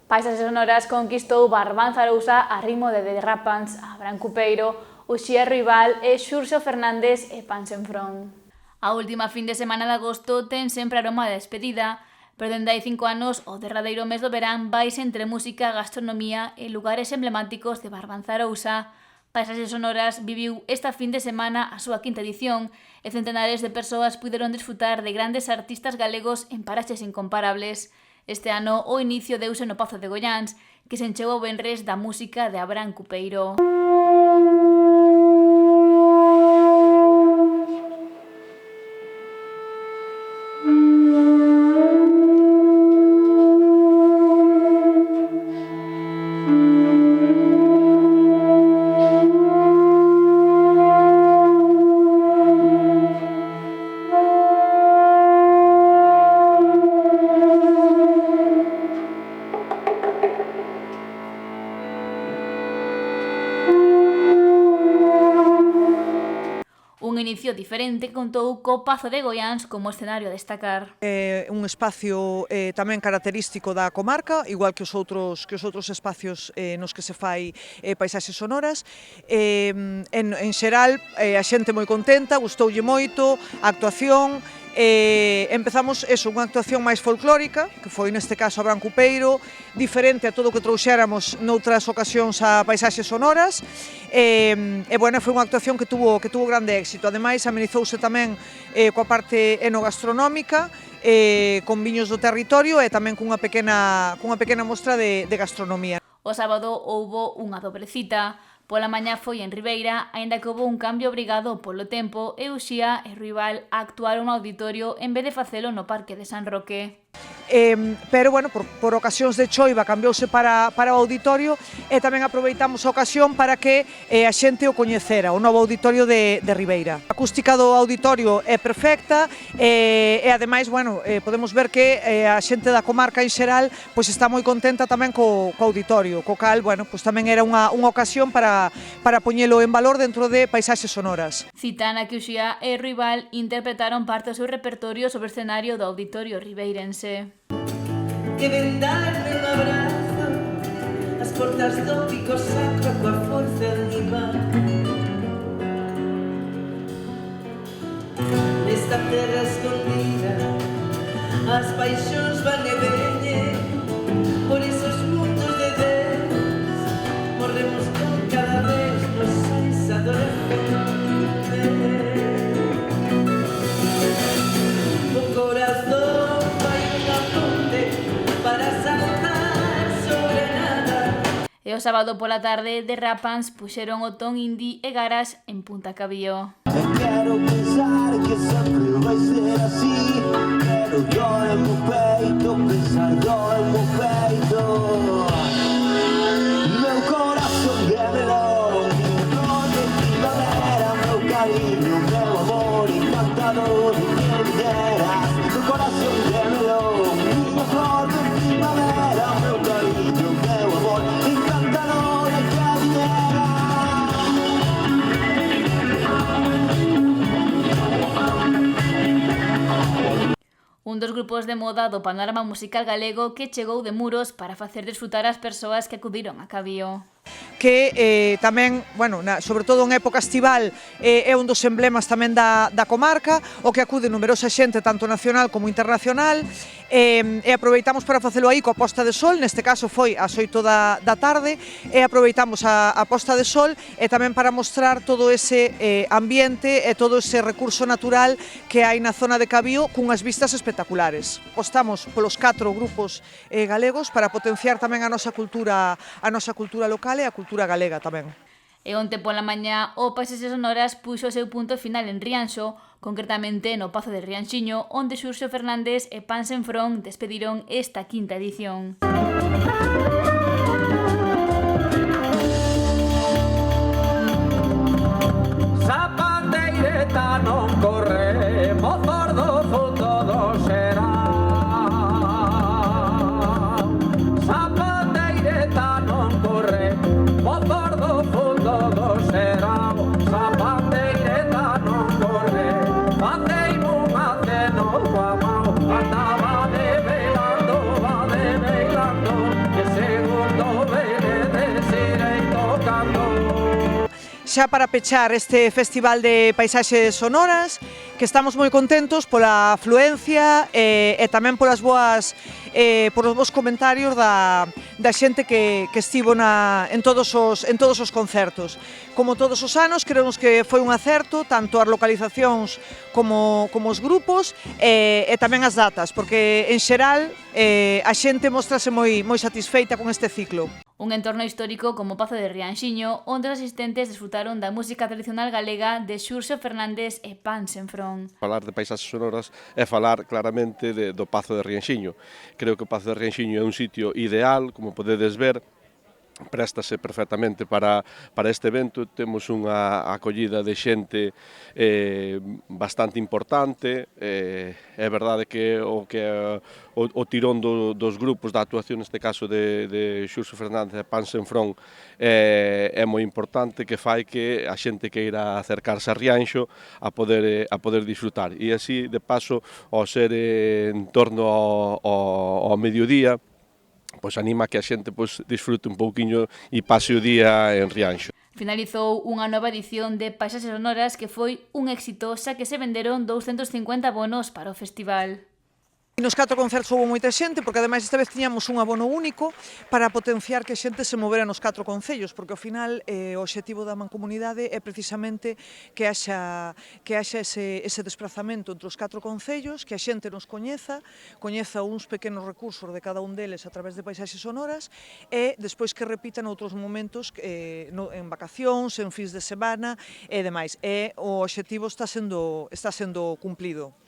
Paisaxes sonoras conquistou Barbanza Arousa a ritmo de The Rapans, Abraham Cupeiro, Uxía Rival e Xurxo Fernández e Pansenfrón. A última fin de semana de agosto ten sempre aroma de despedida, pero dende hai 5 anos o derradeiro mes do verán vaise entre música, gastronomía e lugares emblemáticos de Barbanza Arousa. Paisaxes sonoras viviu esta fin de semana a súa quinta edición e centenares de persoas puderon disfrutar de grandes artistas galegos en paraxes incomparables. Este ano o inicio deuse no Pazo de Goiáns, que se encheu o venres da música de Abraham Cupeiro. Un inicio diferente contou co Pazo de Goiáns como escenario a destacar. Un espacio tamén característico da comarca, igual que os outros espacios nos que se fai paisaxes sonoras. En xeral, a xente moi contenta, gustoulle moito a actuación. Empezamos unha actuación máis folclórica, que foi neste caso Abraham Cupeiro, diferente a todo o que trouxéramos noutras ocasións a paisaxes sonoras, bueno, foi unha actuación que tuvo grande éxito. Ademais, amenizouse tamén coa parte enogastronómica, con viños do territorio e tamén cunha pequena mostra de gastronomía. O sábado houbo unha dobre cita. Pola mañá foi en Ribeira, aínda que houbo un cambio obrigado polo tempo e Uxía e Rival actuaron no auditorio en vez de facelo no Parque de San Roque. Pero, bueno, por ocasións de choiva cambiouse para o auditorio e tamén aproveitamos a ocasión para que a xente o coñecera, o novo auditorio de Ribeira. A acústica do auditorio é perfecta e ademais, bueno, podemos ver que a xente da comarca en xeral pois está moi contenta tamén co auditorio, co cal, bueno, pois tamén era unha ocasión para poñelo en valor dentro de paisaxes sonoras. Cita na que Uxía e Rival interpretaron parte do seu repertorio sobre o escenario do auditorio ribeirense. Deben darme un abrazo as portas do pico sacro coa forza animal. Nesta terra escondida as paixóns van e veñen, por esos mundos de Deus morremos con cada vez nos sais adolescentes. O corazón vai unha ponte para saltar sobre nada. E o sábado pola tarde, The Rapans puxeron o ton indie e garas en Punta Cabío. Quero pensar que sempre vai ser así, pero doe mo peito, pensar doe mo peito. Meu corazón de melón, de primavera, meu cariño, meu amor encantador, quien deras. Meu corazón de melón, minha flor de primavera, meu cariño, meu amor encantador, quien deras. Un dos grupos de moda do panorama musical galego que chegou de Muros para facer disfrutar as persoas que acudiron a Cabío. Que tamén, bueno, sobre todo en época estival, é un dos emblemas tamén da comarca, o que acude numerosa xente, tanto nacional como internacional, e aproveitamos para facelo aí coa posta de sol, neste caso foi ás 8 da tarde, e aproveitamos a posta de sol e tamén para mostrar todo ese ambiente e todo ese recurso natural que hai na zona de Cabío cunhas vistas espectaculares. Apostamos polos 4 grupos galegos para potenciar tamén a nosa cultura local e a cultura galega tamén. E onte pola mañá o Paisaxes Sonoras puxo o seu punto final en Rianxo, concretamente no Pazo de Rianxiño, onde Xurxo Fernández e Pansenfrón despediron esta quinta edición. Zapateireta non corre, mozor do fundo do será. Zapateireta non corre, mozor do fundo do será. Zapateireta non corre, facei un aceno coa mão, andaba de velando que segundo veredes irei tocando. Xa para pechar este Festival de Paisaxes Sonoras, que estamos moi contentos pola afluencia e tamén polos bos comentarios da xente que estivo en todos os concertos. Como todos os anos, creemos que foi un acerto, tanto as localizacións como os grupos e tamén as datas, porque en xeral a xente mostrase moi satisfeita con este ciclo. Un entorno histórico como o Pazo de Rianxiño, onde os asistentes desfrutaron da música tradicional galega de Xurxo Fernández e Pan Senfrón. Falar de paisaxes sonoras é falar claramente do Pazo de Rianxiño. Creo que o Pazo de Rianxiño é un sitio ideal, como podedes ver, préstase perfectamente para este evento. Temos unha acollida de xente bastante importante. É verdade que o tirón dos grupos da actuación, neste caso de Xurxo Fernández e Pan Senfrón, é moi importante, que fai que a xente queira acercarse a Rianxo a poder disfrutar. E así, de paso, ao ser en torno ao mediodía, pois anima que a xente disfrute un pouquiño e pase o día en Rianxo. Finalizou unha nova edición de Paisaxes Sonoras que foi un éxito, xa que se venderon 250 bonos para o festival. E nos 4 concertos houve moita xente, porque ademais esta vez tiñamos un abono único para potenciar que a xente se movera nos 4 concellos, porque ao final o obxectivo da mancomunidade é precisamente que haxa ese desplazamento entre os 4 concellos, que a xente nos coñeza uns pequenos recursos de cada un deles a través de Paisaxes Sonoras e despois que repitan outros momentos en vacacións, en fins de semana e demais. E o obxectivo está sendo cumplido.